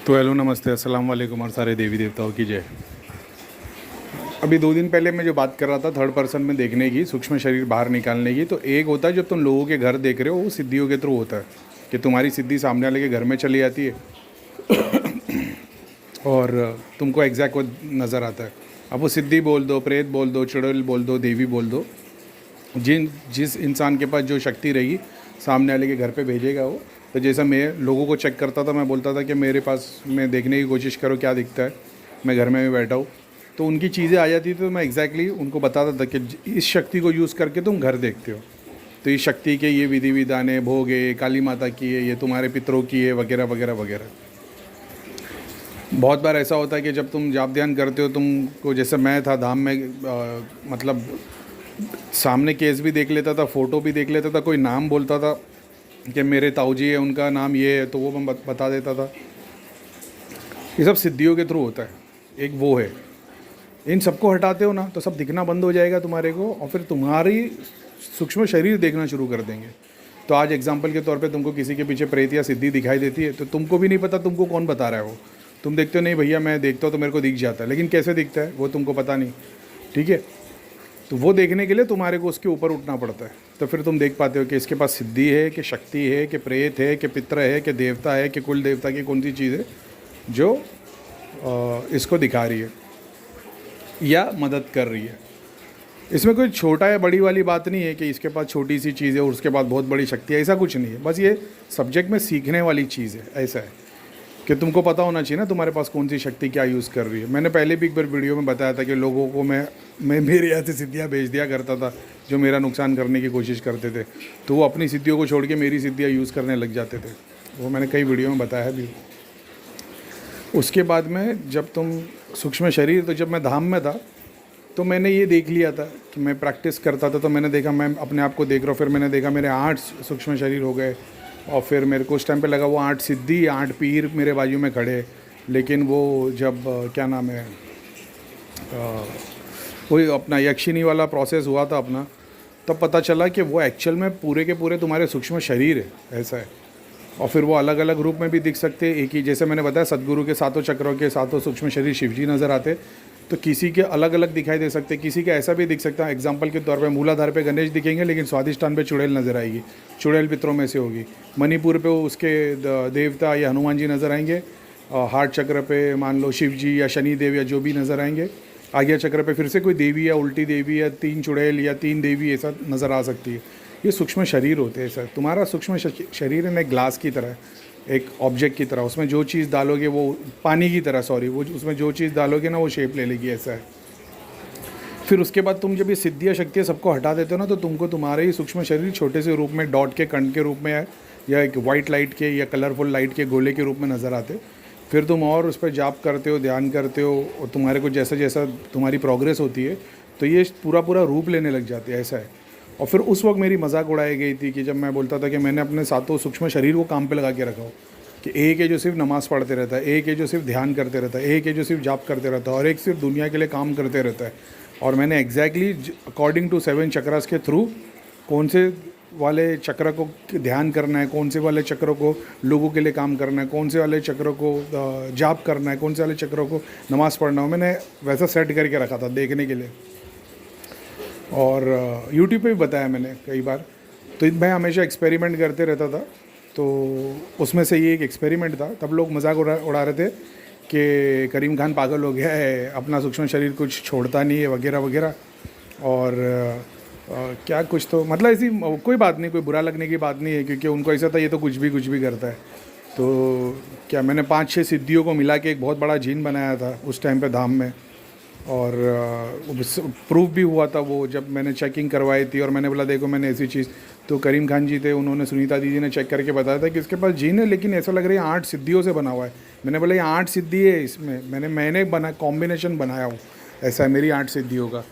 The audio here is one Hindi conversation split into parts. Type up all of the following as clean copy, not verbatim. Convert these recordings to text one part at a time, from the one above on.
तो हेलो नमस्ते अस्सलाम वालेकुम और सारे देवी देवताओं की जय। अभी 2 दिन पहले मैं जो बात कर रहा था थर्ड पर्सन में देखने की, सूक्ष्म शरीर बाहर निकालने की, तो एक होता है जब तुम लोगों के घर देख रहे हो, वो सिद्धियों के थ्रू होता है कि तुम्हारी सिद्धि सामने वाले के घर में चली जाती है और तुमको एग्जैक्ट वो नज़र आता है। अब वो सिद्धि बोल दो, प्रेत बोल दो, चुड़ैल बोल दो, देवी बोल दो, जिस इंसान के पास जो शक्ति रहेगी सामने वाले के घर पे भेजेगा वो। तो जैसा मैं लोगों को चेक करता था, मैं बोलता था कि मेरे पास में देखने की कोशिश करो क्या दिखता है, मैं घर में भी बैठा हूँ, तो उनकी चीज़ें आ जाती थी, तो मैं एग्जैक्टली उनको बताता था कि इस शक्ति को यूज़ करके तुम घर देखते हो, तो इस शक्ति के ये विधि विधान है, भोग है, काली माता की है, ये तुम्हारे पितरों की है, वगैरह वगैरह वगैरह। बहुत बार ऐसा होता है कि जब तुम जाप ध्यान करते हो, तुमको जैसे मैं था धाम में, मतलब सामने केस भी देख लेता था, फ़ोटो भी देख लेता था, कोई नाम बोलता था कि मेरे ताऊजी है, उनका नाम ये है, तो वो मैं बता देता था। ये सब सिद्धियों के थ्रू होता है। एक वो है, इन सबको हटाते हो ना तो सब दिखना बंद हो जाएगा तुम्हारे को, और फिर तुम्हारी सूक्ष्म शरीर देखना शुरू कर देंगे। तो आज एग्जाम्पल के तौर पे तुमको किसी के पीछे प्रेत या सिद्धि दिखाई देती है, तो तुमको भी नहीं पता तुमको कौन बता रहा है वो। तुम देखते हो नहीं भैया मैं देखता हूँ तो मेरे को दिख जाता है, लेकिन कैसे दिखता है वो तुमको पता नहीं। ठीक है, तो वो देखने के लिए तुम्हारे को उसके ऊपर उठना पड़ता है, तो फिर तुम देख पाते हो कि इसके पास सिद्धि है, कि शक्ति है, कि प्रेत है, कि पितर है, कि देवता है, कि कुल देवता की कौन सी चीज़ है जो इसको दिखा रही है या मदद कर रही है। इसमें कोई छोटा या बड़ी वाली बात नहीं है कि इसके पास छोटी सी चीज़ है और उसके पास बहुत बड़ी शक्ति है, ऐसा कुछ नहीं है। बस ये सब्जेक्ट में सीखने वाली चीज़ है। ऐसा है कि तुमको पता होना चाहिए ना तुम्हारे पास कौन सी शक्ति क्या यूज़ कर रही है। मैंने पहले भी एक बार वीडियो में बताया था कि लोगों को मैं मेरे यहाँ से सिद्धियाँ भेज दिया करता था जो मेरा नुकसान करने की कोशिश करते थे, तो वो अपनी सिद्धियों को छोड़ के मेरी सिद्धियाँ यूज़ करने लग जाते थे। वो मैंने कई वीडियो में बताया भी। उसके बाद में जब तुम सूक्ष्म शरीर, तो जब मैं धाम में था तो मैंने ये देख लिया था कि मैं प्रैक्टिस करता था, तो मैंने देखा मैं अपने आप को देख रहा हूँ, फिर मैंने देखा मेरे 8 सूक्ष्म शरीर हो गए, और फिर मेरे को उस टाइम पे लगा वो 8 सिद्धि 8 पीर मेरे बाजू में खड़े। लेकिन वो जब क्या नाम है, वही अपना यक्षिणी वाला प्रोसेस हुआ था अपना, तब पता चला कि वो एक्चुअल में पूरे के पूरे तुम्हारे सूक्ष्म शरीर है। ऐसा है, और फिर वो अलग अलग रूप में भी दिख सकते हैं। एक ही, जैसे मैंने बताया सदगुरु के 7 चक्रों के 7 सूक्ष्म शरीर शिवजी नज़र आते, तो किसी के अलग अलग दिखाई दे सकते, किसी का ऐसा भी दिख सकता है। एग्जाम्पल के तौर पे मूलाधार पे गणेश दिखेंगे, लेकिन स्वादिष्टान पे चुड़ैल नज़र आएगी, चुड़ैल पितरों में से होगी। मणिपुर पे उसके देवता या हनुमान जी नज़र आएंगे, हार्ट चक्र पे मान लो शिव जी या शनि देव या जो भी नज़र आएंगे। आज्ञा चक्र पे फिर से कोई देवी या उल्टी देवी या 3 चुड़ैल या 3 देवी ऐसा नज़र आ सकती है। ये सूक्ष्म शरीर होते हैं सर। तुम्हारा सूक्ष्म शरीर है ग्लास की तरह, एक ऑब्जेक्ट की तरह, उसमें जो चीज़ डालोगे वो पानी की तरह, सॉरी, वो उसमें जो चीज़ डालोगे ना वो शेप ले लेगी। ऐसा है। फिर उसके बाद तुम जब ये सिद्धियाँ शक्तियाँ सबको हटा देते हो ना, तो तुमको तुम्हारे ही सूक्ष्म शरीर छोटे से रूप में, डॉट के कण के रूप में है, या एक वाइट लाइट के या कलरफुल लाइट के गोले के रूप में नज़र आते। फिर तुम और उस पर जाप करते हो, ध्यान करते हो, और तुम्हारे को जैसा जैसा तुम्हारी प्रोग्रेस होती है तो ये पूरा पूरा रूप लेने लग जाते हैं। ऐसा है। और फिर उस वक्त मेरी मजाक उड़ाई गई थी कि जब मैं बोलता था कि मैंने अपने 7 सूक्ष्म शरीर को काम पे लगा के रखा हो, कि एक है जो सिर्फ नमाज़ पढ़ते रहता है, एक है जो सिर्फ ध्यान करते रहता है, एक है जो सिर्फ जाप करते रहता है, और एक सिर्फ दुनिया के लिए काम करते रहता है। और मैंने एग्जैक्टली अकॉर्डिंग टू 7 चक्रास के थ्रू कौन से वाले चक्र को ध्यान करना है, कौन से वाले चक्रों को लोगों के लिए काम करना है, कौन से वाले चक्रों को जाप करना है, कौन से वाले चक्रों को नमाज़ पढ़ना हो, मैंने वैसा सेट करके रखा था देखने के लिए। और यूट्यूब पे भी बताया मैंने कई बार। तो मैं हमेशा एक्सपेरिमेंट करते रहता था, तो उसमें से ये एक एक्सपेरिमेंट था। तब लोग मजाक उड़ा रहे थे कि करीम खान पागल हो गया है, अपना सूक्ष्म शरीर कुछ छोड़ता नहीं है, वगैरह वगैरह। और क्या कुछ तो मतलब ऐसी कोई बात नहीं, कोई बुरा लगने की बात नहीं है, क्योंकि उनको ऐसा था ये तो कुछ भी करता है। तो क्या मैंने 5-6 सिद्धियों को मिला के एक बहुत बड़ा जीन बनाया था उस टाइम पे धाम में, और प्रूफ भी हुआ था वो जब मैंने चेकिंग करवाई थी। और मैंने बोला देखो मैंने ऐसी चीज़, तो करीम खान जी थे, उन्होंने, सुनीता दीदी ने चेक करके बताया था कि इसके पास जीन है, लेकिन ऐसा लग रहा है 8 सिद्धियों से बना हुआ है। मैंने बोला ये 8 सिद्धि है इसमें, मैंने बना कॉम्बिनेशन बनाया हूँ, ऐसा है मेरी 8 सिद्धियों का,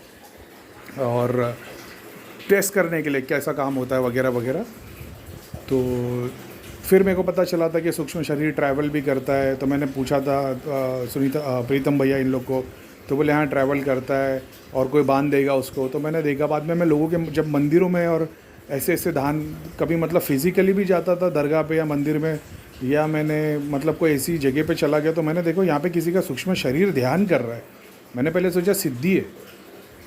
और टेस्ट करने के लिए कैसा काम होता है वगैरह वगैरह। तो फिर मेरे को पता चला था कि सूक्ष्म शरीर ट्रैवल भी करता है। तो मैंने पूछा था सुनीता प्रीतम भैया इन लोग को, तो बोले हाँ ट्रैवल करता है और कोई बांध देगा उसको। तो मैंने देखा बाद में, मैं लोगों के जब मंदिरों में और ऐसे ऐसे धान कभी मतलब फिज़िकली भी जाता था दरगाह पे या मंदिर में, या मैंने मतलब कोई ऐसी जगह पे चला गया तो मैंने देखो यहाँ पे किसी का सूक्ष्म शरीर ध्यान कर रहा है, मैंने पहले सोचा सिद्धि है,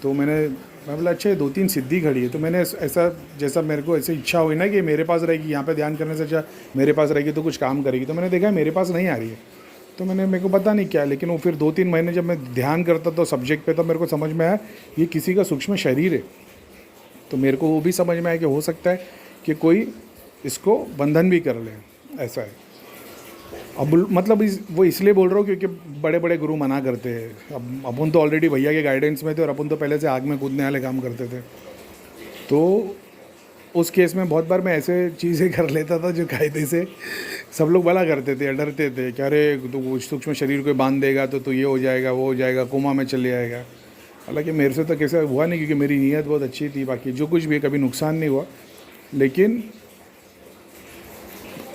तो मैं बोला अच्छा 2-3 सिद्धि खड़ी है, तो मैंने ऐसा जैसा मेरे को ऐसे इच्छा हुई ना कि मेरे पास रहेगी, यहाँ पे ध्यान करने से अच्छा मेरे पास रहेगी तो कुछ काम करेगी, तो मैंने देखा मेरे पास नहीं आ रही है, तो मेरे को पता नहीं क्या, लेकिन वो फिर 2-3 महीने जब मैं ध्यान करता तो सब्जेक्ट पे, तो मेरे को समझ में आया ये किसी का सूक्ष्म शरीर है। तो मेरे को वो भी समझ में आया कि हो सकता है कि कोई इसको बंधन भी कर ले, ऐसा है। अब मतलब वो इसलिए बोल रहा हूँ क्योंकि बड़े बड़े गुरु मना करते हैं। अब अपन तो ऑलरेडी भैया के गाइडेंस में थे और अपन तो पहले से आग में कूदने वाले काम करते थे, तो उस केस में बहुत बार मैं ऐसे चीज़ें कर लेता था जो कायदे से सब लोग भला करते थे, डरते थे कि अरे तो सूक्ष्म शरीर को बांध देगा तो ये हो जाएगा, वो हो जाएगा, कोमा में चले जाएगा। हालांकि मेरे से तो कैसा हुआ नहीं, क्योंकि मेरी नीयत बहुत अच्छी थी, बाकी जो कुछ भी कभी नुकसान नहीं हुआ। लेकिन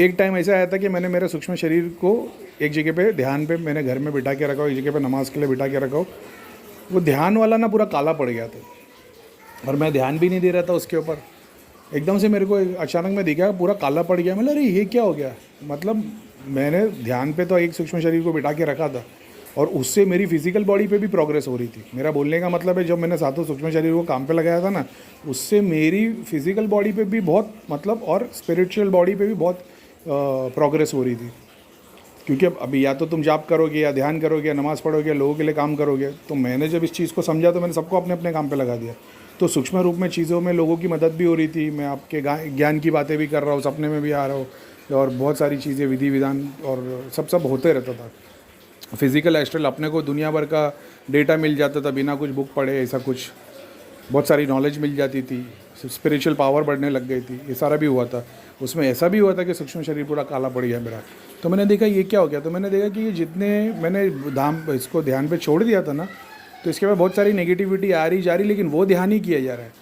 एक टाइम ऐसा आया था कि मैंने मेरे सूक्ष्म शरीर को एक जगह पे ध्यान पे मैंने घर में बिठा के रखा हो, एक जगह पे नमाज के लिए बिठा के रखा हो, वो ध्यान वाला ना पूरा काला पड़ गया था और मैं ध्यान भी नहीं दे रहा था उसके ऊपर। एकदम से मेरे को अचानक में दिखा पूरा काला पड़ गया। मतलब अरे ये क्या हो गया, मतलब मैंने ध्यान पे तो एक सूक्ष्म शरीर को बिठा के रखा था और उससे मेरी फिजिकल बॉडी पे भी प्रोग्रेस हो रही थी। मेरा बोलने का मतलब है जब मैंने सातों सूक्ष्म शरीर को काम पे लगाया था ना, उससे मेरी फिजिकल बॉडी पे भी बहुत मतलब और स्पिरिचुअल बॉडी पे भी बहुत प्रोग्रेस हो रही थी। क्योंकि अब अभी या तो तुम जाप करोगे या ध्यान करोगे या नमाज़ पढ़ोगे या लोगों के लिए काम करोगे, तो मैंने जब इस चीज़ को समझा तो मैंने सबको अपने अपने काम पे लगा दिया। तो सूक्ष्म रूप में चीज़ों में लोगों की मदद भी हो रही थी, मैं आपके ज्ञान की बातें भी कर रहा हूँ, सपने में भी आ रहा हूँ, और बहुत सारी चीज़ें विधि विधान और सब होते रहता था। फिज़िकल एस्ट्रल अपने को दुनिया भर का डेटा मिल जाता था बिना कुछ बुक पढ़े, ऐसा कुछ बहुत सारी नॉलेज मिल जाती थी, स्पिरिचुअल पावर बढ़ने लग गई थी, ये सारा भी हुआ था। उसमें ऐसा भी हुआ था कि सूक्ष्म शरीर पूरा काला पड़ गया मेरा। तो मैंने देखा ये क्या हो गया, तो मैंने देखा कि ये जितने मैंने इसको ध्यान पे छोड़ दिया था ना, तो इसके बाद बहुत सारी नेगेटिविटी आ रही जा रही, लेकिन वो ध्यान ही किया जा रहा है,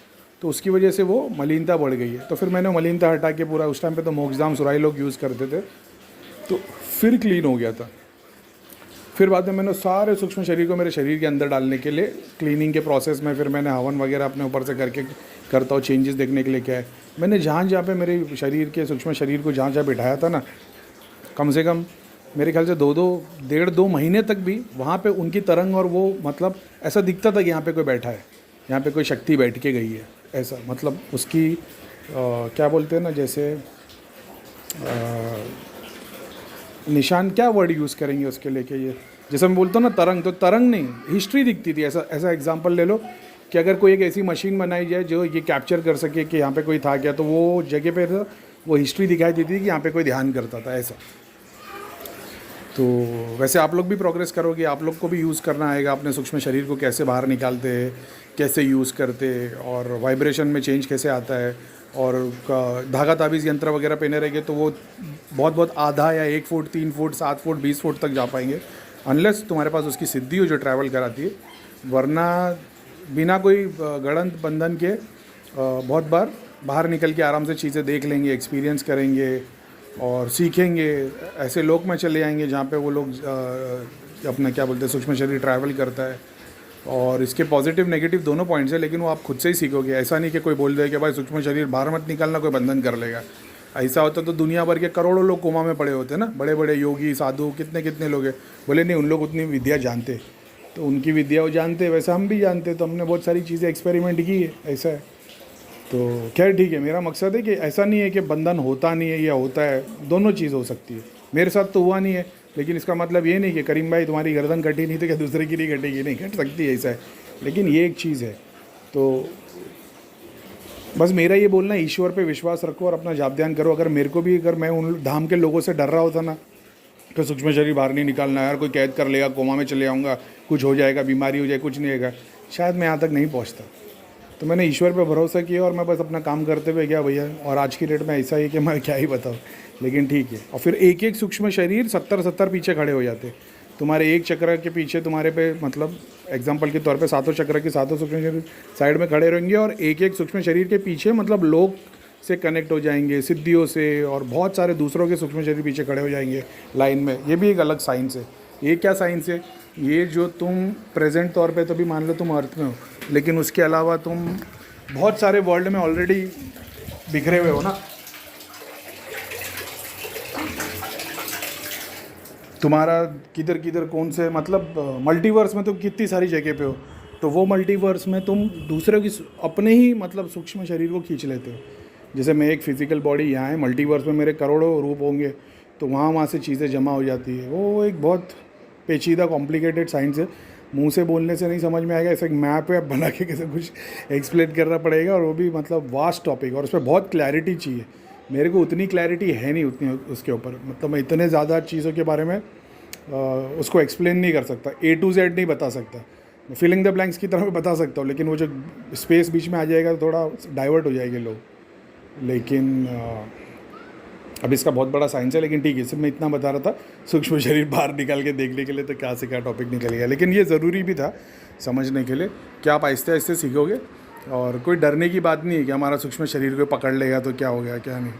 तो उसकी वजह से वो मलिनता बढ़ गई है। तो फिर मैंने मलिनता हटा के पूरा, उस टाइम पे तो मोक्षधाम सुराई लोग यूज़ करते थे, तो फिर क्लीन हो गया था। फिर बाद में मैंने सारे सूक्ष्म शरीर को मेरे शरीर के अंदर डालने के लिए क्लीनिंग के प्रोसेस में फिर मैंने हवन वगैरह अपने ऊपर से करके करता हूँ, चेंजेस देखने के लिए क्या है। मैंने जहाँ पे मेरे शरीर के सूक्ष्म शरीर को जहाँ बिठाया था ना, कम से कम मेरे ख्याल से 1.5-2 महीने तक भी वहाँ पे उनकी तरंग, और वो मतलब ऐसा दिखता था कि यहाँ पे कोई बैठा है, यहाँ पे कोई शक्ति बैठ के गई है, ऐसा मतलब उसकी क्या बोलते हैं ना, जैसे निशान, क्या वर्ड यूज़ करेंगे उसके लिए, कि ये जैसे मैं बोलता हूँ ना तरंग, तो तरंग नहीं, हिस्ट्री दिखती थी। ऐसा एग्जांपल ले लो कि अगर कोई एक ऐसी मशीन बनाई जाए जो ये कैप्चर कर सके कि यहाँ पे कोई था क्या, तो वो जगह पे वो हिस्ट्री दिखाई देती थी कि यहाँ पे कोई ध्यान करता था, ऐसा। तो वैसे आप लोग भी प्रोग्रेस करोगे, आप लोग को भी यूज़ करना आएगा अपने सूक्ष्म शरीर को, कैसे बाहर निकालते हैं, कैसे यूज़ करते, और वाइब्रेशन में चेंज कैसे आता है। और धागा ताबीज़ यंत्र वगैरह पहने रहेंगे तो वो बहुत आधा या 1 फुट, 3 फुट, 7 फुट, 20 फुट तक जा पाएंगे, अनलेस तुम्हारे पास उसकी सिद्धि हो जो ट्रैवल कराती है। वरना बिना कोई गड़ंत बंधन के बहुत बार बाहर निकल के आराम से चीज़ें देख लेंगे, एक्सपीरियंस करेंगे और सीखेंगे। ऐसे लोक में चले जाएंगे जहाँ पे वो लोग अपना क्या बोलते हैं, सूक्ष्म शरीर ट्रैवल करता है। और इसके पॉजिटिव नेगेटिव दोनों पॉइंट्स है, लेकिन वो आप खुद से ही सीखोगे। ऐसा नहीं कि कोई बोल दे कि भाई सूक्ष्म शरीर बाहर मत निकालना, कोई बंधन कर लेगा। ऐसा होता तो दुनिया भर के करोड़ों लोग कोमा में पड़े होते ना, बड़े बड़े योगी साधु कितने लोग हैं। बोले नहीं, उन लोग उतनी विद्या जानते, तो उनकी विद्या वो जानते, वैसा हम भी जानते, तो हमने बहुत सारी चीज़ें एक्सपेरिमेंट की है, ऐसा है। तो खैर ठीक है, मेरा मकसद है कि ऐसा नहीं है कि बंधन होता नहीं है या होता है, दोनों चीज़ हो सकती है। मेरे साथ तो हुआ नहीं है, लेकिन इसका मतलब ये नहीं कि करीम भाई तुम्हारी गर्दन कटी नहीं तो क्या दूसरे की नहीं कटेगी, नहीं कट सकती है, ऐसा है। लेकिन ये एक चीज़ है। तो बस मेरा ये बोलना है, ईश्वर पे विश्वास रखो और अपना जाप ध्यान करो। अगर मेरे को भी, अगर मैं उन धाम के लोगों से डर रहा होता ना कि सूक्ष्म शरीर बाहर नहीं निकालना, यार कोई कैद कर लेगा, कोमा में चले जाऊँगा, कुछ हो जाएगा, बीमारी हो जाए, कुछ नहीं होगा, शायद मैं यहाँ तक नहीं पहुँचता। तो मैंने ईश्वर पे भरोसा किया और मैं बस अपना काम करते हुए गया भैया। और आज की डेट में ऐसा ही कि मैं क्या ही बताऊँ, लेकिन ठीक है। और फिर एक एक सूक्ष्म शरीर 70 पीछे खड़े हो जाते। तुम्हारे एक चक्र के पीछे तुम्हारे पे, मतलब एग्जांपल के तौर पे 7 चक्र के 7 सूक्ष्म शरीर साइड में खड़े रहेंगे, और एक एक सूक्ष्म शरीर के पीछे मतलब लोग से कनेक्ट हो जाएंगे, सिद्धियों से, और बहुत सारे दूसरों के सूक्ष्म शरीर पीछे खड़े हो जाएंगे लाइन में। ये भी एक अलग साइंस है। ये क्या साइंस है? ये जो तुम प्रेजेंट तौर पे तो भी मान लो तुम अर्थ में हो, लेकिन उसके अलावा तुम बहुत सारे वर्ल्ड में ऑलरेडी बिखरे हुए हो ना। तुम्हारा किधर किधर कौन से मतलब मल्टीवर्स में तुम कितनी सारी जगह पे हो, तो वो मल्टीवर्स में तुम दूसरे की अपने ही मतलब सूक्ष्म शरीर को खींच लेते हो। जैसे मैं एक फिजिकल बॉडी यहाँ है, मल्टीवर्स में मेरे करोड़ों रूप होंगे, तो वहाँ से चीज़ें जमा हो जाती है। वो एक बहुत पेचीदा कॉम्प्लिकेटेड साइंस है, मुंह से बोलने से नहीं समझ में आएगा, ऐसे एक मैप वैप बना के कैसे कुछ एक्सप्लेन करना पड़ेगा, और वो भी मतलब वास्ट टॉपिक, और उस पर बहुत क्लैरिटी चाहिए। मेरे को उतनी क्लैरिटी है नहीं उतनी उसके ऊपर, मतलब मैं इतने ज़्यादा चीज़ों के बारे में उसको एक्सप्लेन नहीं कर सकता, A to Z नहीं बता सकता। फिलिंग द ब्लैंक्स की तरह मैं बता सकता हूँ, लेकिन वो जो स्पेस बीच में आ जाएगा तो थोड़ा डाइवर्ट हो जाएंगे लोग। लेकिन अब इसका बहुत बड़ा साइंस है, लेकिन ठीक है, सिर्फ मैं इतना बता रहा था सूक्ष्म शरीर बाहर निकाल के देखने के लिए, तो क्या से क्या टॉपिक निकल गया। लेकिन ये ज़रूरी भी था समझने के लिए कि आप आहिस्ते आहिस्ते सीखोगे, और कोई डरने की बात नहीं है कि हमारा सूक्ष्म शरीर को पकड़ लेगा तो क्या हो गया, क्या नहीं।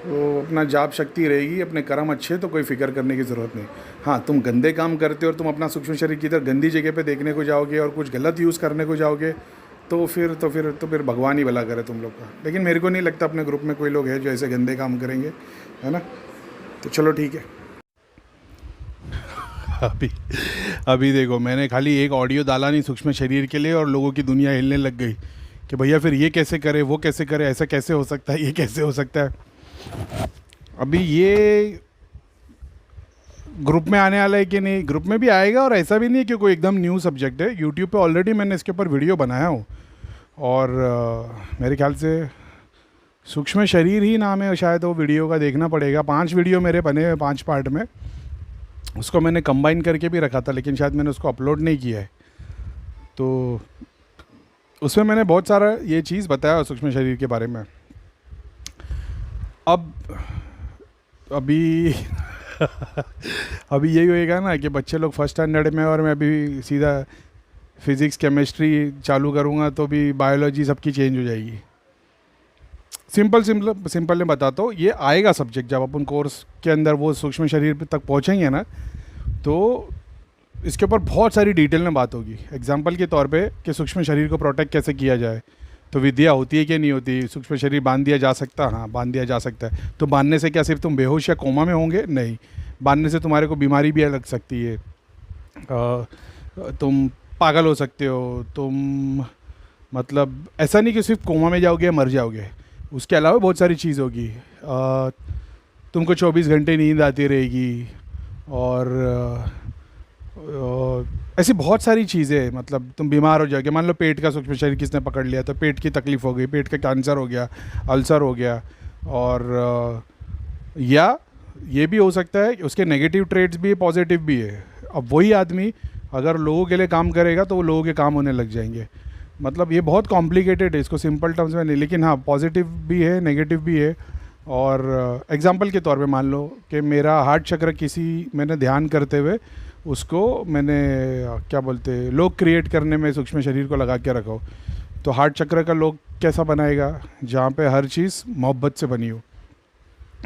तो अपना जाप शक्ति रहेगी, अपने कर्म अच्छे, तो कोई फिक्र करने की ज़रूरत नहीं। हाँ, तुम गंदे काम करते हो और तुम अपना सूक्ष्म शरीर की तरह गंदी जगह पे देखने को जाओगे और कुछ गलत यूज़ करने को जाओगे, तो फिर भगवान ही भला करे तुम लोग का। लेकिन मेरे को नहीं लगता अपने ग्रुप में कोई लोग हैं जो ऐसे गंदे काम करेंगे, है ना। तो चलो ठीक है। अभी देखो, मैंने खाली एक ऑडियो डाला नहीं सूक्ष्म शरीर के लिए, और लोगों की दुनिया हिलने लग गई कि भैया फिर ये कैसे करे, वो कैसे करे, ऐसा कैसे हो सकता है, ये कैसे हो सकता है। अभी ये ग्रुप में आने वाला है कि नहीं, ग्रुप में भी आएगा, और ऐसा भी नहीं है कि कोई एकदम न्यू सब्जेक्ट है। यूट्यूब पे ऑलरेडी मैंने इसके ऊपर वीडियो बनाया हूँ, और मेरे ख्याल से सूक्ष्म शरीर ही नाम है शायद, वो वीडियो का देखना पड़ेगा। 5 वीडियो मेरे बने हुए 5 पार्ट में, उसको मैंने कंबाइन करके भी रखा था, लेकिन शायद मैंने उसको अपलोड नहीं किया है। तो उसमें मैंने बहुत सारा ये चीज़ बताया सूक्ष्म शरीर के बारे में। अभी अभी यही होएगा ना कि बच्चे लोग फर्स्ट स्टैंडर्ड में, और मैं अभी सीधा फिज़िक्स केमिस्ट्री चालू करूँगा, तो भी बायोलॉजी सबकी चेंज हो जाएगी। सिंपल में बताता हूँ, ये आएगा सब्जेक्ट जब अपन कोर्स के अंदर वो सूक्ष्म शरीर तक पहुँचेंगे ना, तो इसके ऊपर बहुत सारी डिटेल में बात होगी। एग्जाम्पल के तौर पे कि सूक्ष्म शरीर को प्रोटेक्ट कैसे किया जाए, तो विद्या होती है कि नहीं होती, सूक्ष्म शरीर बांध दिया जा सकता है, हाँ बांध दिया जा सकता है। तो बांधने से क्या सिर्फ तुम बेहोश या कोमा में होंगे? नहीं, बांधने से तुम्हारे को बीमारी भी लग सकती है, तुम पागल हो सकते हो, तुम मतलब ऐसा नहीं कि सिर्फ कोमा में जाओगे या मर जाओगे, उसके अलावा बहुत सारी चीज़ होगी। तुमको 24 घंटे नींद आती रहेगी, और ऐसी बहुत सारी चीज़ें, मतलब तुम बीमार हो जाओगे। मान लो पेट का सूक्ष्म शरीर किसने पकड़ लिया, तो पेट की तकलीफ़ हो गई, पेट का कैंसर हो गया, अल्सर हो गया, और या ये भी हो सकता है कि उसके नेगेटिव ट्रेड्स भी है, पॉजिटिव भी है। अब वही आदमी अगर लोगों के लिए काम करेगा तो वो लोगों के काम होने लग जाएंगे। मतलब ये बहुत कॉम्प्लिकेटेड है, इसको सिंपल टर्म्स में नहीं, लेकिन हाँ पॉजिटिव भी है, नेगेटिव भी है। और एग्जांपल के तौर पे मान लो कि मेरा हार्ट चक्र मैंने ध्यान करते हुए उसको मैंने क्या बोलते हैं लोग क्रिएट करने में सूक्ष्म शरीर को लगा के रखा हो, तो हार्ट चक्र का लोग कैसा बनाएगा, जहाँ पे हर चीज़ मोहब्बत से बनी हो,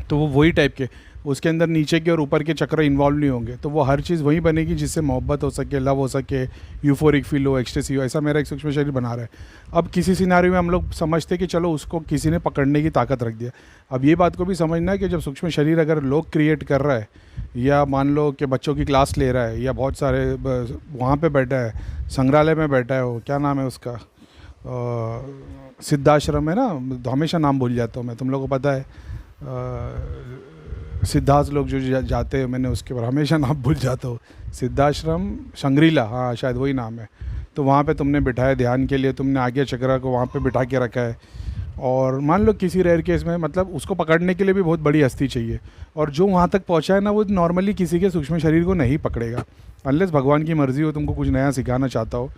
तो वो वही टाइप के, उसके अंदर नीचे के और ऊपर के चक्र इन्वॉल्व नहीं होंगे, तो वो हर चीज़ वही बनेगी जिससे मोहब्बत हो सके, लव हो सके, यूफोरिक फील हो, एक्सटेसी हो। ऐसा मेरा एक सूक्ष्म शरीर बना रहा है। अब किसी सिनारियो में हम लोग समझते कि चलो उसको किसी ने पकड़ने की ताकत रख दिया। अब ये बात को भी समझना है कि जब सूक्ष्म शरीर अगर लोग क्रिएट कर रहा है, या मान लो कि बच्चों की क्लास ले रहा है, या बहुत सारे वहाँ पर बैठा है, संग्रहालय में बैठा है, वो क्या नाम है उसका, सिद्धाश्रम है ना, हमेशा नाम भूल जाता हूँ मैं, तुम लोगों को पता है, सिद्धार्थ लोग जो जाते हैं, मैंने उसके ऊपर हमेशा नाम भूल जाता हूँ, सिद्धाश्रम शंग्रीला, हाँ शायद वही नाम है। तो वहाँ पे तुमने बिठाया ध्यान के लिए, तुमने आगे चक्रा को वहाँ पे बिठा के रखा है, और मान लो किसी रेयर केस में मतलब उसको पकड़ने के लिए भी बहुत बड़ी हस्ती चाहिए, और जो वहाँ तक पहुँचा है ना वो नॉर्मली किसी के सूक्ष्म शरीर को नहीं पकड़ेगा, अनलेस भगवान की मर्ज़ी हो, तुमको कुछ नया सिखाना चाहता हो।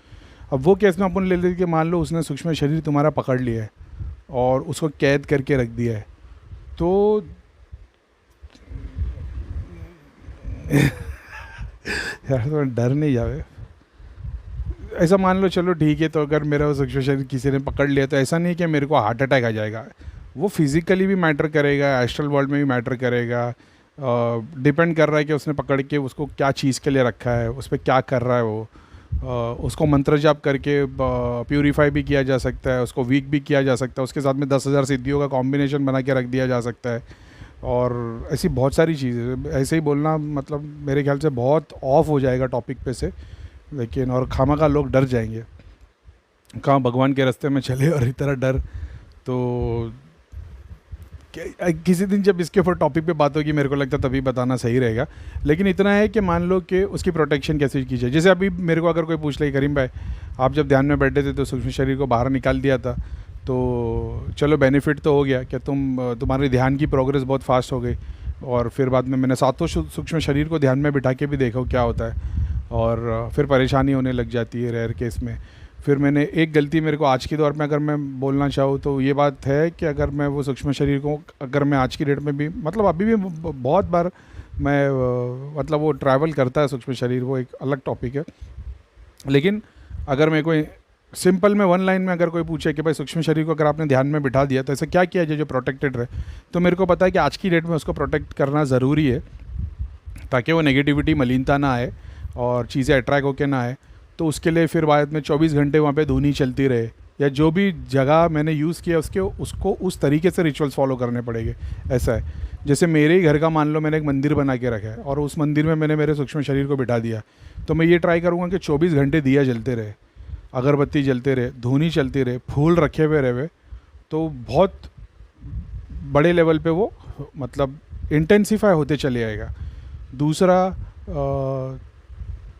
अब वो केस में अपन ले लेते कि मान लो उसने सूक्ष्म शरीर तुम्हारा पकड़ लिया है और उसको कैद करके रख दिया है, तो यार तो डर नहीं जावे, ऐसा मान लो चलो ठीक है, तो अगर मेरा सूक्ष्म शरीर किसी ने पकड़ लिया तो ऐसा नहीं कि मेरे को हार्ट अटैक आ जाएगा, वो फिज़िकली भी मैटर करेगा, एस्ट्रल वर्ल्ड में भी मैटर करेगा, डिपेंड कर रहा है कि उसने पकड़ के उसको क्या चीज़ के लिए रखा है, उस पर क्या कर रहा है वो, उसको मंत्र जाप करके प्यूरीफाई भी किया जा सकता है, उसको वीक भी किया जा सकता है, उसके साथ में 10,000 सिद्धियों का कॉम्बिनेशन बना के रख दिया जा सकता है। और ऐसी बहुत सारी चीज़ें, ऐसे ही बोलना मतलब मेरे ख्याल से बहुत ऑफ हो जाएगा टॉपिक पे से, लेकिन और खामखा लोग डर जाएंगे, कहाँ भगवान के रास्ते में चले और इतना डर। तो किसी दिन जब इसके ऊपर टॉपिक पे बात होगी मेरे को लगता है तभी बताना सही रहेगा। लेकिन इतना है कि मान लो कि उसकी प्रोटेक्शन कैसे की जाए। जैसे अभी मेरे को अगर कोई पूछ ले करीम भाई आप जब ध्यान में बैठे थे तो सूक्ष्म शरीर को बाहर निकाल दिया था, तो चलो बेनिफिट तो हो गया कि तुम्हारे ध्यान की प्रोग्रेस बहुत फास्ट हो गई, और फिर बाद में मैंने सातों सूक्ष्म शरीर को ध्यान में बिठा के भी देखा क्या होता है, और फिर परेशानी होने लग जाती है रेयर केस में। फिर मैंने एक गलती मेरे को आज के दौर में अगर मैं बोलना चाहूँ तो ये बात है कि अगर मैं वो सूक्ष्म शरीर को अगर मैं आज की डेट में भी मतलब अभी भी बहुत बार मैं मतलब वो ट्रैवल करता है सूक्ष्म शरीर, वो एक अलग टॉपिक है। लेकिन अगर मैं कोई सिंपल में वन लाइन में अगर कोई पूछे कि भाई सूक्ष्म शरीर को अगर आपने ध्यान में बिठा दिया तो ऐसा क्या किया जो प्रोटेक्टेड रहे, तो मेरे को पता है कि आज की डेट में उसको प्रोटेक्ट करना ज़रूरी है ताकि वो नेगेटिविटी मलिनता ना आए और चीज़ें अट्रैक्ट होकर ना आए। तो उसके लिए फिर बाद में 24 घंटे वहाँ पे धुनी चलती रहे, या जो भी जगह मैंने यूज़ किया उसको उस तरीके से रिचुअल्स फॉलो करने पड़ेंगे। ऐसा है जैसे मेरे ही घर का मान लो मैंने एक मंदिर बना के रखा है और उस मंदिर में मैंने मेरे सूक्ष्म शरीर को बिठा दिया, तो मैं ये ट्राई करूँगा कि 24 घंटे दिया जलते रहे, अगरबत्ती जलते रहे, धुनी चलती रहे, फूल रखे हुए रहे, तो बहुत बड़े लेवल पे वो मतलब इंटेंसिफाई होते चले आएगा। दूसरा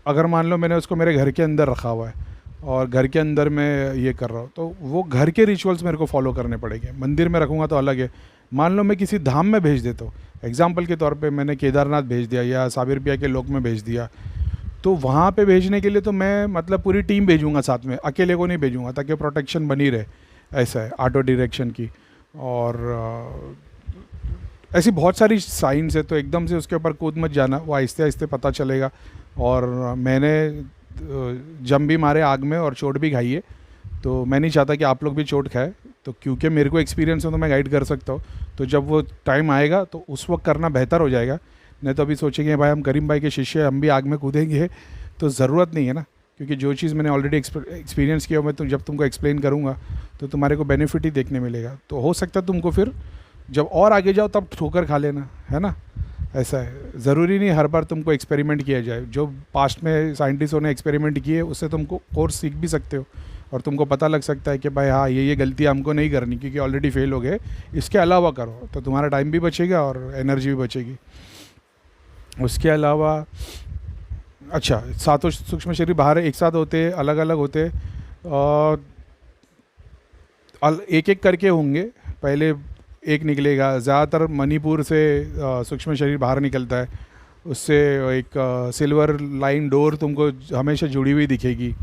अगर मान लो मैंने उसको मेरे घर के अंदर रखा हुआ है और घर के अंदर मैं ये कर रहा हूँ, तो वो घर के रिचुअल्स मेरे को फॉलो करने पड़ेंगे। मंदिर में रखूँगा तो अलग है। मान लो मैं किसी धाम में भेज देता हूँ, एग्जाम्पल के तौर पे मैंने केदारनाथ भेज दिया या साबिरपिया के लोक में भेज दिया, तो वहाँ पे भेजने के लिए तो मैं मतलब पूरी टीम भेजूँगा साथ में, अकेले को नहीं भेजूँगा ताकि प्रोटेक्शन बनी रहे। ऐसा है ऑटो डायरेक्शन की। और ऐसी बहुत सारी साइंस है, तो एकदम से उसके ऊपर कूद मत जाना, वो आहिस्ते आहिस्ते पता चलेगा। और मैंने जम भी मारे आग में और चोट भी खाई है, तो मैं नहीं चाहता कि आप लोग भी चोट खाए, तो क्योंकि मेरे को एक्सपीरियंस हो तो मैं गाइड कर सकता हूँ। तो जब वो टाइम आएगा तो उस वक्त करना बेहतर हो जाएगा। नहीं तो अभी सोचेंगे भाई हम करीम भाई के शिष्य हम भी आग में कूदेंगे, तो ज़रूरत नहीं है ना, क्योंकि जो चीज़ मैंने ऑलरेडी एक्सपीरियंस किया मैं जब तुमको एक्सप्लेन करूँगा तो तुम्हारे को बेनिफिट ही देखने मिलेगा। तो हो सकता है तुमको फिर जब और आगे जाओ तब ठोकर खा लेना, है ना। ऐसा है, ज़रूरी नहीं हर बार तुमको एक्सपेरिमेंट किया जाए। जो पास्ट में साइंटिस्टों ने एक्सपेरिमेंट किए उससे तुमको कोर्स सीख भी सकते हो और तुमको पता लग सकता है कि भाई हाँ ये गलती हमको नहीं करनी क्योंकि ऑलरेडी फेल हो गए, इसके अलावा करो, तो तुम्हारा टाइम भी बचेगा और एनर्जी भी बचेगी। उसके अलावा अच्छा, सातों सूक्ष्म शरीर बाहर एक साथ होते, अलग अलग होते, एक एक करके होंगे। पहले एक निकलेगा, ज़्यादातर मणिपुर से सूक्ष्म शरीर बाहर निकलता है, उससे एक सिल्वर लाइन डोर तुमको हमेशा जुड़ी हुई दिखेगी,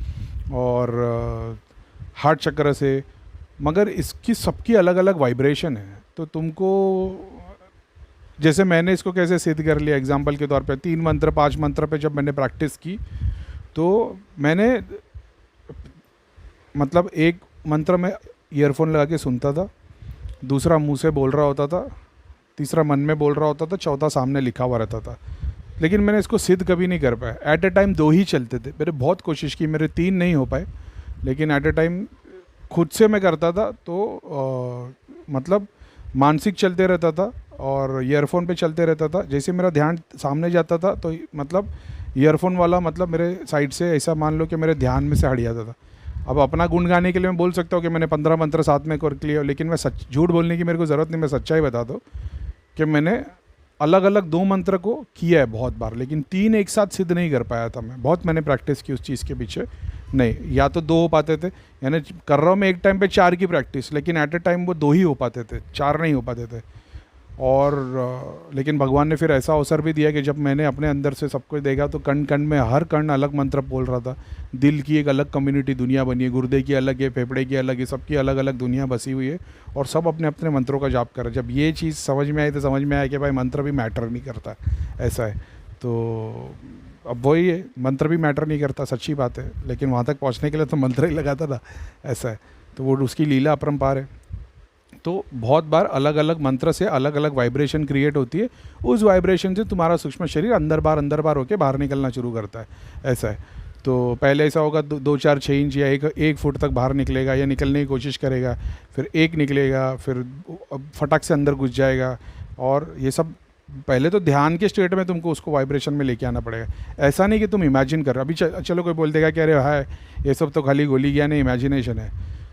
और हार्ट चक्र से। मगर इसकी सबकी अलग अलग वाइब्रेशन है, तो तुमको जैसे मैंने इसको कैसे सिद्ध कर लिया, एग्जांपल के तौर पे 3 मंत्र 5 मंत्र पे जब मैंने प्रैक्टिस की तो मैंने मतलब एक मंत्र में ईयरफोन लगा के सुनता था, दूसरा मुंह से बोल रहा होता था, तीसरा मन में बोल रहा होता था, चौथा सामने लिखा हुआ रहता था। लेकिन मैंने इसको सिद्ध कभी नहीं कर पाया। एट ए टाइम 2 ही चलते थे, मैंने बहुत कोशिश की, मेरे 3 नहीं हो पाए, लेकिन एट ए टाइम खुद से मैं करता था तो मतलब मानसिक चलते रहता था और ईयरफोन पे चलते रहता था। जैसे मेरा ध्यान सामने जाता था तो मतलब ईयरफोन वाला मतलब मेरे साइड से ऐसा मान लो कि मेरे ध्यान में से हट जाता था। अब अपना गुण गाने के लिए मैं बोल सकता हूँ कि मैंने 15 मंत्र साथ में कर लिए, लेकिन मैं झूठ बोलने की मेरे को ज़रूरत नहीं, मैं सच्चाई बता दूँ कि मैंने अलग अलग 2 मंत्र को किया है बहुत बार, लेकिन 3 एक साथ सिद्ध नहीं कर पाया था। मैं बहुत मैंने प्रैक्टिस की उस चीज़ के पीछे, नहीं या तो 2 हो पाते थे, यानी कर रहा हूँ मैं एक टाइम पे 4 की प्रैक्टिस, लेकिन एट ए टाइम वो 2 ही हो पाते थे, 4 नहीं हो पाते थे। और लेकिन भगवान ने फिर ऐसा अवसर भी दिया कि जब मैंने अपने अंदर से सब कुछ देखा तो कण कण में हर कण अलग मंत्र बोल रहा था। दिल की एक अलग कम्युनिटी दुनिया बनी है, गुर्दे की अलग है, फेफड़े की अलग है, सबकी अलग अलग दुनिया बसी हुई है और सब अपने अपने मंत्रों का जाप कर रहे। जब ये चीज़ समझ में आई तो समझ में आया कि भाई मंत्र भी मैटर नहीं करता, ऐसा है। तो अब वही है, मंत्र भी मैटर नहीं करता, सच्ची बात है, लेकिन वहाँ तक पहुँचने के लिए तो मंत्र ही लगाता था, ऐसा है। तो वो उसकी लीला अपरंपार है। तो बहुत बार अलग अलग मंत्र से अलग अलग वाइब्रेशन क्रिएट होती है, उस वाइब्रेशन से तुम्हारा सूक्ष्म शरीर अंदर बार होकर बाहर निकलना शुरू करता है, ऐसा है। तो पहले ऐसा होगा 2-4-6 इंच या 1 फुट तक बाहर निकलेगा या निकलने की कोशिश करेगा, फिर 1 निकलेगा, फिर फटक से अंदर घुस जाएगा, और ये सब पहले तो ध्यान के स्टेट में तुमको उसको वाइब्रेशन में लेके आना पड़ेगा। ऐसा नहीं कि तुम इमेजिन कर रहे हो। अभी चलो कोई बोल देगा कि अरे हाय ये सब तो खाली गोली ज्ञान है, इमेजिनेशन है।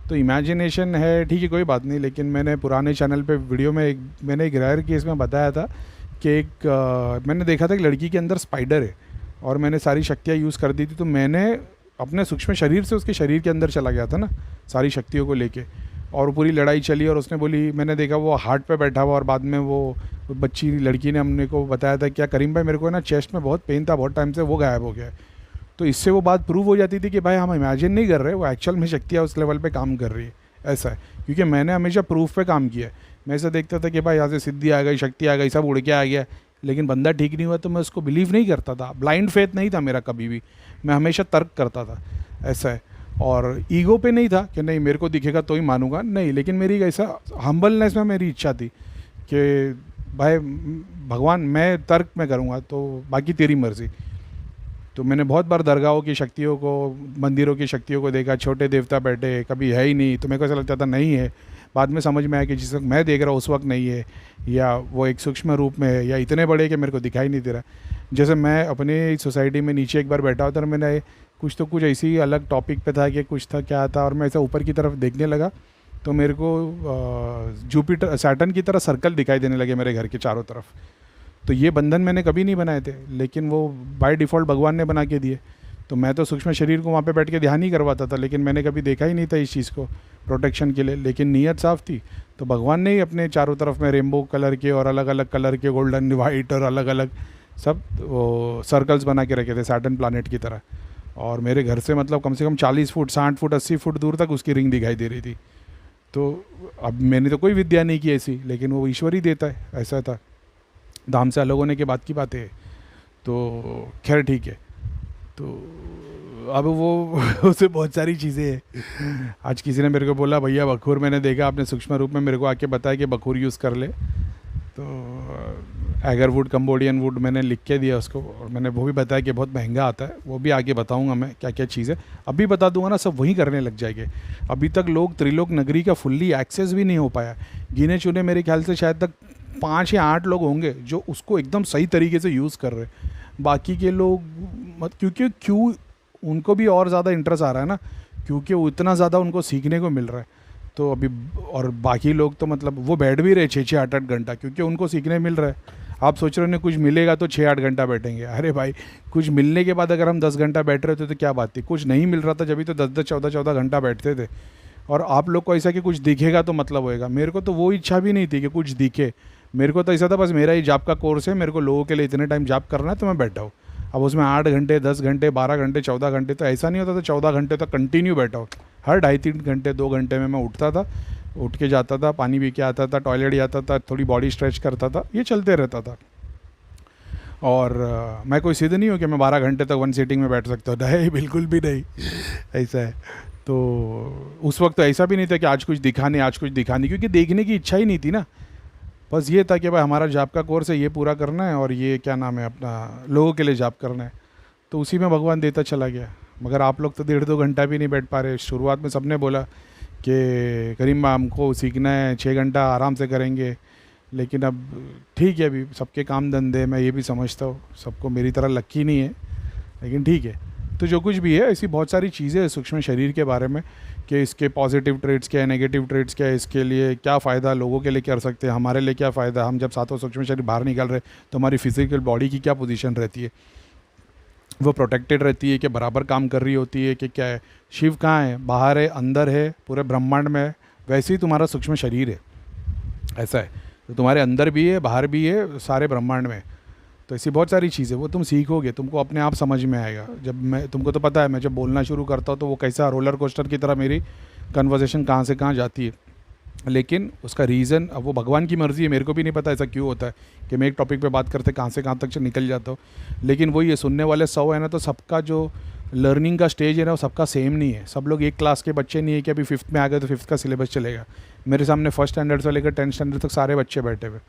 तो इमेजिनेशन है ठीक है, कोई बात नहीं, लेकिन मैंने पुराने चैनल पे वीडियो में मैंने एक रेयर केस में बताया था कि मैंने देखा था कि लड़की के अंदर स्पाइडर है और मैंने सारी शक्तियाँ यूज़ कर दी थी। तो मैंने अपने सूक्ष्म शरीर से उसके शरीर के अंदर चला गया था ना सारी शक्तियों को लेके, और पूरी लड़ाई चली। और उसने बोली, मैंने देखा वो हार्ट पे बैठा हुआ, और बाद में वो बच्ची लड़की ने हमने को बताया था क्या करीम भाई मेरे को ना चेस्ट में बहुत पेन था बहुत टाइम से, वो गायब हो गया है। तो इससे वो बात प्रूव हो जाती थी कि भाई हम इमेजिन नहीं कर रहे, वो एक्चुअल में शक्तियाँ उस लेवल पे काम कर रही है। ऐसा है, क्योंकि मैंने हमेशा प्रूफ पे काम किया है। मैं ऐसा देखता था कि भाई यहाँ से सिद्धि आ गई, शक्ति आ गई, सब उड़ के आ गया, लेकिन बंदा ठीक नहीं हुआ तो मैं उसको बिलीव नहीं करता था। ब्लाइंड फेथ नहीं था मेरा कभी भी, मैं हमेशा तर्क करता था। ऐसा है, और ईगो पे नहीं था कि नहीं मेरे को दिखेगा तो ही मानूंगा, नहीं, लेकिन मेरी ऐसा हम्बलनेस में मेरी इच्छा थी कि भाई भगवान मैं तर्क में करूँगा तो बाकी तेरी मर्ज़ी। तो मैंने बहुत बार दरगाहों की शक्तियों को, मंदिरों की शक्तियों को देखा, छोटे देवता बैठे, कभी है ही नहीं, तो मेरे को ऐसा लगता था नहीं है। बाद में समझ में आया कि जिस वक्त मैं देख रहा हूँ उस वक्त नहीं है, या वो एक सूक्ष्म रूप में है, या इतने बड़े कि मेरे को दिखाई नहीं दे रहा। जैसे मैं अपने सोसाइटी में नीचे एक बार बैठा होता, मैंने कुछ ऐसी अलग टॉपिक पे था कि कुछ था क्या था, और मैं ऐसा ऊपर की तरफ देखने लगा तो मेरे को जुपिटर सैटर्न की तरह सर्कल दिखाई देने लगे मेरे घर के चारों तरफ। तो ये बंधन मैंने कभी नहीं बनाए थे, लेकिन वो बाय डिफ़ॉल्ट भगवान ने बना के दिए। तो मैं तो सूक्ष्म शरीर को वहाँ पे बैठ के ध्यान ही करवाता था, लेकिन मैंने कभी देखा ही नहीं था इस चीज़ को प्रोटेक्शन के लिए, लेकिन नीयत साफ़ थी। तो भगवान ने ही अपने चारों तरफ में रेनबो कलर के और अलग अलग कलर के, गोल्डन वाइट और अलग अलग सब वो सर्कल्स बना के रखे थे सैटर्न प्लानट की तरह। और मेरे घर से मतलब कम से कम 40 फुट 60 फुट 80 फुट दूर तक उसकी रिंग दिखाई दे रही थी। तो अब मैंने तो कोई विद्या नहीं की ऐसी, लेकिन वो ईश्वर ही देता है, ऐसा था। धाम से अलग होने के बाद की बात है। तो खैर ठीक है। तो अब वो उससे बहुत सारी चीज़ें हैं। आज किसी ने मेरे को बोला भैया बखूर मैंने देखा आपने सूक्ष्म रूप में, मेरे को आके बताया कि बखूर यूज़ कर ले। तो एगरवुड कंबोडियन वुड मैंने लिख के दिया उसको, और मैंने वो भी बताया कि बहुत महंगा आता है, वो भी आगे बताऊंगा मैं क्या क्या चीज़ है। अभी बता दूंगा ना, सब वही करने लग जाएंगे। अभी तक लोग त्रिलोक नगरी का फुल्ली एक्सेस भी नहीं हो पाया। गिने चुने मेरे ख्याल से शायद तक 5 या 8 लोग होंगे जो उसको एकदम सही तरीके से यूज़ कर रहे हैं। बाकी के लोग क्योंकि क्यों उनको भी और ज़्यादा इंटरेस्ट आ रहा है ना, क्योंकि उतना ज़्यादा उनको सीखने को मिल रहा है। तो अभी और बाकी लोग तो मतलब वो बैठ भी रहे 6-6 8-8 घंटा, क्योंकि उनको सीखने मिल रहा है। आप सोच रहे हो कुछ मिलेगा तो 6-8 घंटा बैठेंगे, अरे भाई कुछ मिलने के बाद अगर हम 10 घंटा बैठ रहे थे तो क्या बात थी। कुछ नहीं मिल रहा था जब भी तो 10-10 14-14 घंटा बैठते थे। और आप लोग को ऐसा कि कुछ दिखेगा तो मतलब होएगा, मेरे को तो वो इच्छा भी नहीं थी कि कुछ दिखे। मेरे को तो ऐसा था बस मेरा ही जॉब का कोर्स है, मेरे को लोगों के लिए इतने टाइम जॉब करना है तो मैं बैठा हूँ। अब उसमें 8 घंटे 10 घंटे 12 घंटे 14 घंटे तो ऐसा नहीं होता था, 14 घंटे तक कंटिन्यू बैठा हूँ। हर 2.5-3 घंटे 2 घंटे में मैं उठता था, उठ के जाता था, पानी पी के आता था, टॉयलेट जाता था, थोड़ी बॉडी स्ट्रेच करता था, ये चलते रहता था। और मैं कोई सिद्ध नहीं हूँ कि मैं 12 घंटे तक वन सीटिंग में बैठ सकता हूँ, नहीं बिल्कुल भी नहीं। ऐसा है। तो उस वक्त तो ऐसा भी नहीं था कि आज कुछ दिखा नहीं आज कुछ दिखा नहीं, क्योंकि देखने की इच्छा ही नहीं थी ना। बस ये था कि भाई हमारा जॉब का कोर्स है, ये पूरा करना है, और ये क्या नाम है अपना लोगों के लिए जॉब करना है। तो उसी में भगवान देता चला गया। मगर आप लोग तो 1.5-2 घंटा भी नहीं बैठ पा रहे। शुरुआत में सबने बोला कि करीम हमको सीखना है 6 घंटा आराम से करेंगे, लेकिन अब ठीक है, अभी सबके काम धंधे, मैं ये भी समझता हूँ सबको मेरी तरह लक्की नहीं है, लेकिन ठीक है। तो जो कुछ भी है ऐसी बहुत सारी चीज़ें हैं सूक्ष्म शरीर के बारे में कि इसके पॉजिटिव ट्रेड्स क्या है, नेगेटिव ट्रेड्स क्या है, इसके लिए क्या फ़ायदा लोगों के लिए कर सकते हैं, हमारे लिए क्या फ़ायदा। हम जब सातों सूक्ष्म शरीर बाहर निकल रहे तो हमारी फिजिकल बॉडी की क्या पोजीशन रहती है, वो प्रोटेक्टेड रहती है कि बराबर काम कर रही होती है कि क्या है। शिव कहाँ है, बाहर है, अंदर है, पूरे ब्रह्मांड में है। वैसे ही तुम्हारा सूक्ष्म शरीर है, ऐसा है। तो तुम्हारे अंदर भी है, बाहर भी है, सारे ब्रह्मांड में। तो ऐसी बहुत सारी चीज़ें वो तुम सीखोगे, तुमको अपने आप समझ में आएगा। जब मैं तुमको तो पता है मैं जब बोलना शुरू करता हूँ तो वो कैसा रोलर कोस्टर की तरह मेरी कन्वर्सेशन कहाँ से कहाँ जाती है। लेकिन उसका रीज़न अब वो भगवान की मर्ज़ी है, मेरे को भी नहीं पता ऐसा क्यों होता है कि मैं एक टॉपिक पे बात करते कहाँ से कहाँ तक निकल जाता हूँ। लेकिन वही है, सुनने वाले 100 है ना, तो सबका जो लर्निंग का स्टेज है ना वो सबका सेम नहीं है। सब लोग एक क्लास के बच्चे नहीं है कि अभी 5th में आ गए तो 5th का सिलेबस चलेगा। मेरे सामने 1st स्टैंडर्ड से लेकर 10th स्टैंडर्ड तक सारे बच्चे बैठे हुए।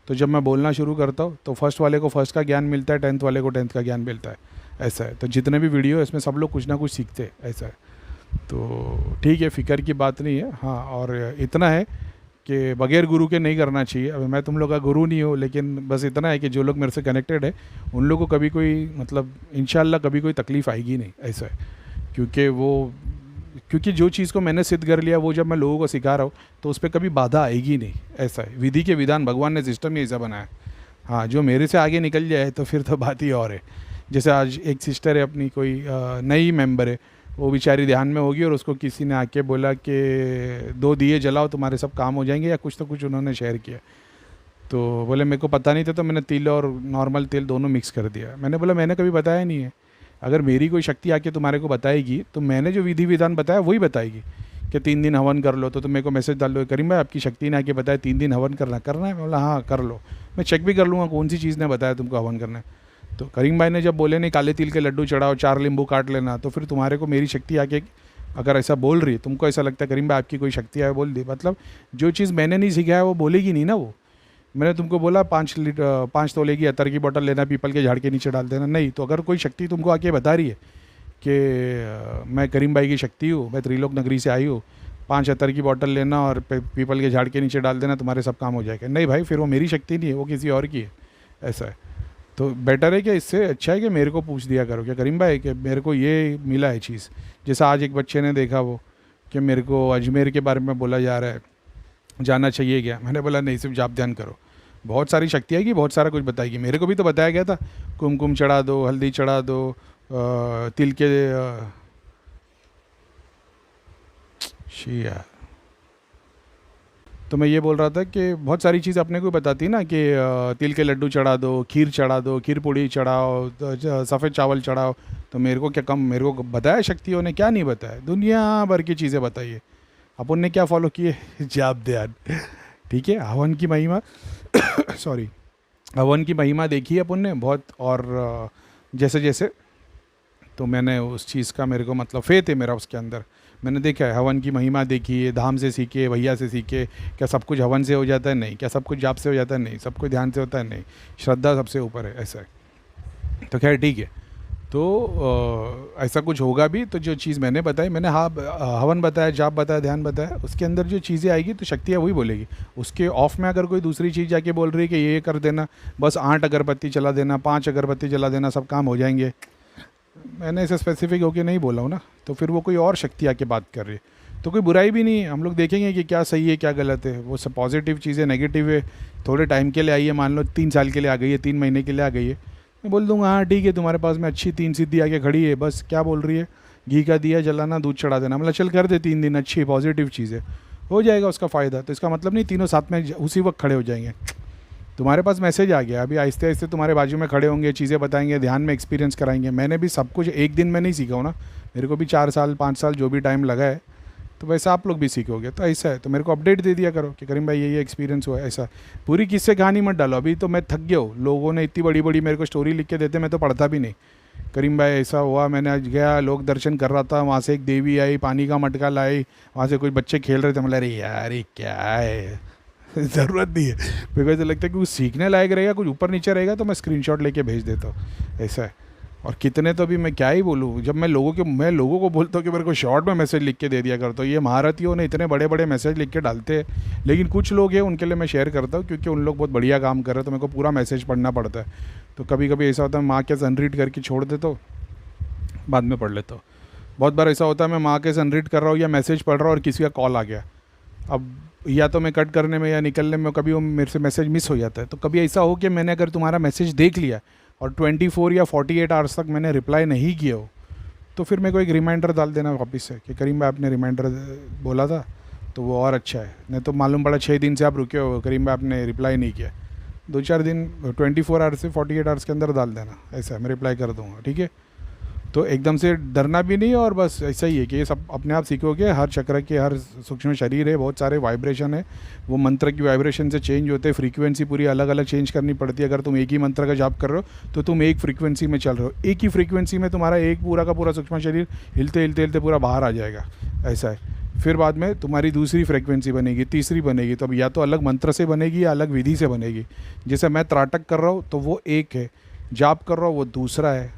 तो जब मैं बोलना शुरू करता हूँ तो फर्स्ट वाले को फर्स्ट का ज्ञान मिलता है, 10th वाले को 10th का ज्ञान मिलता है, ऐसा है। तो जितने भी वीडियो है इसमें सब लोग कुछ ना कुछ सीखते हैं, ऐसा है। तो ठीक है, फ़िक्र की बात नहीं है। हाँ, और इतना है कि बगैर गुरु के नहीं करना चाहिए। अब मैं तुम लोग का गुरु नहीं हूँ, लेकिन बस इतना है कि जो लोग मेरे से कनेक्टेड है उन लोगों को कभी कोई मतलब इंशाल्लाह कभी कोई तकलीफ़ आएगी नहीं, ऐसा है। क्योंकि जो चीज़ को मैंने सिद्ध कर लिया वो जब मैं लोगों को सिखा रहा हूँ तो उस पर कभी बाधा आएगी नहीं, ऐसा है। विधि के विधान, भगवान ने सिस्टम ही ऐसा बनाया। हाँ, जो मेरे से आगे निकल जाए तो फिर तो बात ही और है। जैसे आज एक सिस्टर है अपनी, कोई नई मेंबर है, वो बेचारी ध्यान में होगी और उसको किसी ने आके बोला कि 2 दिए जलाओ तुम्हारे सब काम हो जाएंगे, या कुछ तो कुछ उन्होंने शेयर किया। तो बोले मेरे को पता नहीं था, तो मैंने तिल और नॉर्मल तेल दोनों मिक्स कर दिया। मैंने बोला मैंने कभी बताया नहीं है। अगर मेरी कोई शक्ति आके तुम्हारे को बताएगी तो मैंने जो विधि विधान बताया वही बताएगी कि 3 दिन हवन कर लो। तो मेरे को मैसेज डाल दो, करीम भाई आपकी शक्ति ने आके बताया 3 दिन हवन करना है। मैं बोला हाँ कर लो, मैं चेक भी कर लूँगा कौन सी चीज़ ने बताया तुमको हवन करना है। तो करीम भाई ने जब बोले नहीं काले तिल के लड्डू चढ़ाओ, 4 नींबू काट लेना, तो फिर तुम्हारे को मेरी शक्ति आके अगर ऐसा बोल रही है, तुमको ऐसा लगता है करीम भाई आपकी कोई शक्ति है बोल दी, मतलब जो चीज़ मैंने नहीं सिखाया वो बोलेगी नहीं ना। वो मैंने तुमको बोला 5 तोले की अतर की बोतल लेना, पीपल के झाड़ के नीचे डाल देना, नहीं। तो अगर कोई शक्ति तुमको आके बता रही है कि मैं करीम भाई की शक्ति हूँ, मैं त्रिलोक नगरी से आई हूँ, 5 अतर की बोतल लेना और पीपल के झाड़ के नीचे डाल देना, तुम्हारे सब काम हो जाएगा, नहीं भाई, फिर वो मेरी शक्ति नहीं है, वो किसी और की है, ऐसा है। तो बेटर है कि इससे अच्छा है कि मेरे को पूछ दिया करो कि करीम भाई कि मेरे को ये मिला है चीज़। जैसा आज एक बच्चे ने देखा वो कि मेरे को अजमेर के बारे में बोला जा रहा है, जाना चाहिए क्या? मैंने बोला नहीं, सिर्फ जाप ध्यान करो, बहुत सारी शक्ति आएगी, बहुत सारा कुछ बताएगी। मेरे को भी तो बताया गया था, कुमकुम चढ़ा दो, हल्दी चढ़ा दो, तिल के शिया। तो मैं ये बोल रहा था कि बहुत सारी चीज़ अपने को बताती ना कि तिल के लड्डू चढ़ा दो, खीर चढ़ा दो, खीर पूड़ी चढ़ाओ, सफ़ेद चावल चढ़ाओ। तो मेरे को क्या कम, मेरे को बताया शक्तियों ने? क्या नहीं बताया, दुनिया भर की चीज़ें बताइए। अपन ने क्या फॉलो किए? जाप ध्यान, ठीक है। हवन की महिमा सॉरी, हवन की महिमा देखी है अपन ने बहुत, और जैसे जैसे तो मैंने उस चीज़ का मेरे को मतलब फेथ है मेरा उसके अंदर। मैंने देखा है हवन की महिमा देखी है, धाम से सीखे, भैया से सीखे। क्या सब कुछ हवन से हो जाता है? नहीं। क्या सब कुछ जाप से हो जाता है? नहीं। सब कुछ ध्यान से होता है? नहीं। श्रद्धा सबसे ऊपर है, ऐसा है। तो खैर ठीक है। तो ऐसा कुछ होगा भी तो जो चीज़ मैंने बताई, मैंने हाँ हवन बताया, जाप बताया, ध्यान बताया, उसके अंदर जो चीज़ें आएगी तो शक्तियाँ वही बोलेगी। उसके ऑफ में अगर कोई दूसरी चीज़ जाके बोल रही है कि ये कर देना, बस 8 अगरबत्ती जला देना, 5 अगरबत्ती जला देना, सब काम हो जाएंगे, मैंने ऐसे स्पेसिफिक होके नहीं बोला हूँ ना। तो फिर वो कोई और शक्ति आके बात कर रही है, तो कोई बुराई भी नहीं है। हम लोग देखेंगे कि क्या सही है क्या गलत है। वो सब पॉजिटिव चीज़ें, नेगेटिव है, थोड़े टाइम के लिए आई है, मान लो 3 साल के लिए आ गई है, 3 महीने के लिए आ गई है, मैं बोल दूंगा हाँ ठीक है, तुम्हारे पास में अच्छी 3 सिद्धि आके खड़ी है, बस क्या बोल रही है, घी का दिया जलाना, दूध चढ़ा देना, मतलब चल कर दे 3 दिन, अच्छी पॉजिटिव चीज़ है, हो जाएगा उसका फ़ायदा। तो इसका मतलब नहीं तीनों साथ में उसी वक्त खड़े हो जाएंगे। तुम्हारे पास मैसेज आ गया, अभी आहिस्ते आहिस्ते तुम्हारे बाजू में खड़े होंगे, चीज़ें बताएंगे, ध्यान में एक्सपीरियंस कराएंगे। मैंने भी सब कुछ एक दिन में नहीं सीखा हूँ ना, मेरे को भी 4 साल 5 साल जो भी टाइम लगा है, तो वैसा आप लोग भी सीखोगे। तो ऐसा है, तो मेरे को अपडेट दे दिया करो कि करीम भाई ये एक्सपीरियंस हुआ है, ऐसा। पूरी किस्से कहानी मत डालो, अभी तो मैं थक गया हूँ। लोगों ने इतनी बड़ी बड़ी मेरे को स्टोरी लिख के देते, मैं तो पढ़ता भी नहीं। करीम भाई ऐसा हुआ, मैंने आज गया, लोग दर्शन कर रहा था, वहाँ से एक देवी आई, पानी का मटका लाई, वहाँ से कुछ बच्चे खेल रहे थे, मतलब अरे यार ये क्या है ज़रूरत नहीं है। मेरे को ऐसा लगता है कि कुछ सीखने लायक रहेगा, कुछ ऊपर नीचे रहेगा तो मैं स्क्रीनशॉट लेके भेज देता हूँ, ऐसा है। और कितने तो अभी मैं क्या ही बोलूँ, जब मैं लोगों को बोलता हूँ कि मेरे को शॉर्ट में मैसेज लिख के दे दिया करता हूँ, ये महारथियों ने इतने बड़े बड़े मैसेज लिख के डालते हैं। लेकिन कुछ लोग हैं उनके लिए मैं शेयर करता हूँ, क्योंकि उन लोग बहुत बढ़िया काम कर रहे हैं, तो मेरे को पूरा मैसेज पढ़ना पड़ता है। तो कभी कभी ऐसा होता है माँ के अनरीड करके छोड़ देता हूँ, बाद में पढ़ लेता हूँ। बहुत बार ऐसा होता है मैं माँ के अनरीड कर रहा हूँ या मैसेज पढ़ रहा हूँ और किसी का कॉल आ गया, अब या तो मैं कट करने में या निकलने में कभी वो मेरे से मैसेज मिस हो जाता है। तो कभी ऐसा हो कि मैंने अगर तुम्हारा मैसेज देख लिया और 24 या 48 आवर्स तक मैंने रिप्लाई नहीं किया हो, तो फिर मेरे को एक रिमाइंडर डाल देना वापस से कि करीम भाई आपने रिमाइंडर बोला था, तो वो और अच्छा है। नहीं तो मालूम पड़ा 6 दिन से आप रुके हो, करीम भाई आपने रिप्लाई नहीं किया, 2-4 दिन 24 आवर्स से 48 आवर्स के अंदर डाल देना, ऐसा है, मैं रिप्लाई कर दूँगा, ठीक है। तो एकदम से डरना भी नहीं, और बस ऐसा ही है कि ये सब अपने आप सीखोगे। हर चक्र के हर सूक्ष्म शरीर है, बहुत सारे वाइब्रेशन है, वो मंत्र की वाइब्रेशन से चेंज होते हैं, फ्रीक्वेंसी पूरी अलग अलग चेंज करनी पड़ती है। अगर तुम एक ही मंत्र का जाप कर रहे हो तो तुम एक फ्रीक्वेंसी में चल रहे हो, एक ही फ्रीक्वेंसी में तुम्हारा एक पूरा का पूरा सूक्ष्म शरीर हिलते हिलते हिलते पूरा बाहर आ जाएगा, ऐसा है। फिर बाद में तुम्हारी दूसरी फ्रीक्वेंसी बनेगी, तीसरी बनेगी, तो अब या तो अलग मंत्र से बनेगी या अलग विधि से बनेगी। जैसे मैं त्राटक कर रहा हूँ तो वो एक है, जाप कर रहा हूँ वो दूसरा है,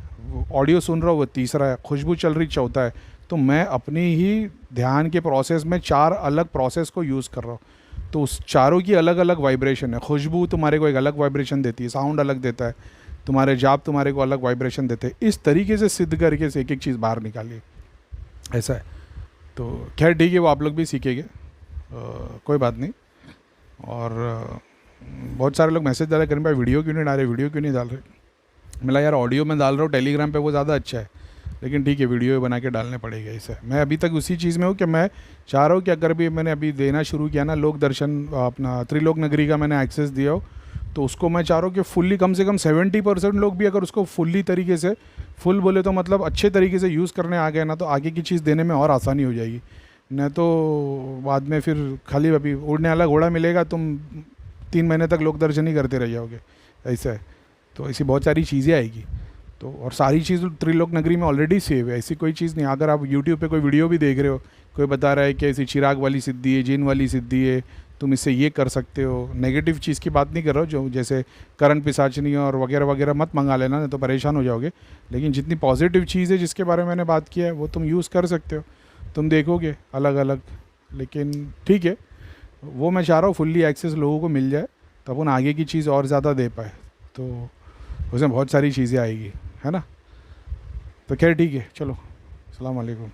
ऑडियो सुन रहा हूँ वो तीसरा है, खुशबू चल रही चौथा है। तो मैं अपनी ही ध्यान के प्रोसेस में 4 अलग प्रोसेस को यूज़ कर रहा हूँ। तो उस चारों की अलग अलग वाइब्रेशन है। खुशबू तुम्हारे को एक अलग वाइब्रेशन देती है, साउंड अलग देता है, तुम्हारे जाप तुम्हारे को अलग वाइब्रेशन देते हैं। इस तरीके से सिद्ध करके से एक एक चीज़ बाहर निकालिए, ऐसा है। तो खैर ठीक है, वो आप लोग भी सीखेंगे, कोई बात नहीं। और बहुत सारे लोग मैसेज डाले, करें भाई वीडियो क्यों नहीं डाल रहे, वीडियो क्यों नहीं डाल रहे। मिला यार ऑडियो में डाल रहा हूँ टेलीग्राम पे, वो ज़्यादा अच्छा है, लेकिन ठीक है वीडियो बना के डालने पड़ेगा इसे। मैं अभी तक उसी चीज़ में हूँ कि मैं चाह रहा हूँ कि अगर भी मैंने अभी देना शुरू किया ना, लोक दर्शन अपना त्रिलोक नगरी का मैंने एक्सेस दिया हो, तो उसको मैं चाह रहा हूँ कि फुल्ली कम से कम 70% लोग भी अगर उसको फुल्ली तरीके से, फुल बोले तो मतलब अच्छे तरीके से यूज़ करने आ गए ना, तो आगे की चीज़ देने में और आसानी हो जाएगी। नहीं तो बाद में फिर खाली अभी उड़ने वाला घोड़ा मिलेगा, तुम 3 महीने तक लोक दर्शन ही करते रह जाओगे, ऐसा है। तो ऐसी बहुत सारी चीज़ें आएगी। तो और सारी चीज़ त्रिलोक नगरी में ऑलरेडी सेव है, ऐसी कोई चीज़ नहीं। अगर आप यूट्यूब पे कोई वीडियो भी देख रहे हो, कोई बता रहा है कि ऐसी चिराग वाली सिद्धि है, जिन वाली सिद्धि है, तुम इससे ये कर सकते हो, नेगेटिव चीज़ की बात नहीं कर रहा हूँ, जो जैसे करण पिशाचनी और वगैरह वगैरह मत मंगा लेना, नहीं तो परेशान हो जाओगे। लेकिन जितनी पॉजिटिव चीज़ है जिसके बारे में मैंने बात किया है, वो तुम यूज़ कर सकते हो, तुम देखोगे अलग अलग। लेकिन ठीक है, वो मैं चाह रहा हूँ फुल्ली एक्सेस लोगों को मिल जाए, तो अपन आगे की चीज़ और ज़्यादा दे पाए, तो उसमें बहुत सारी चीज़ें आएगी, है ना। तो खैर ठीक है, चलो, अस्सलाम वालेकुम।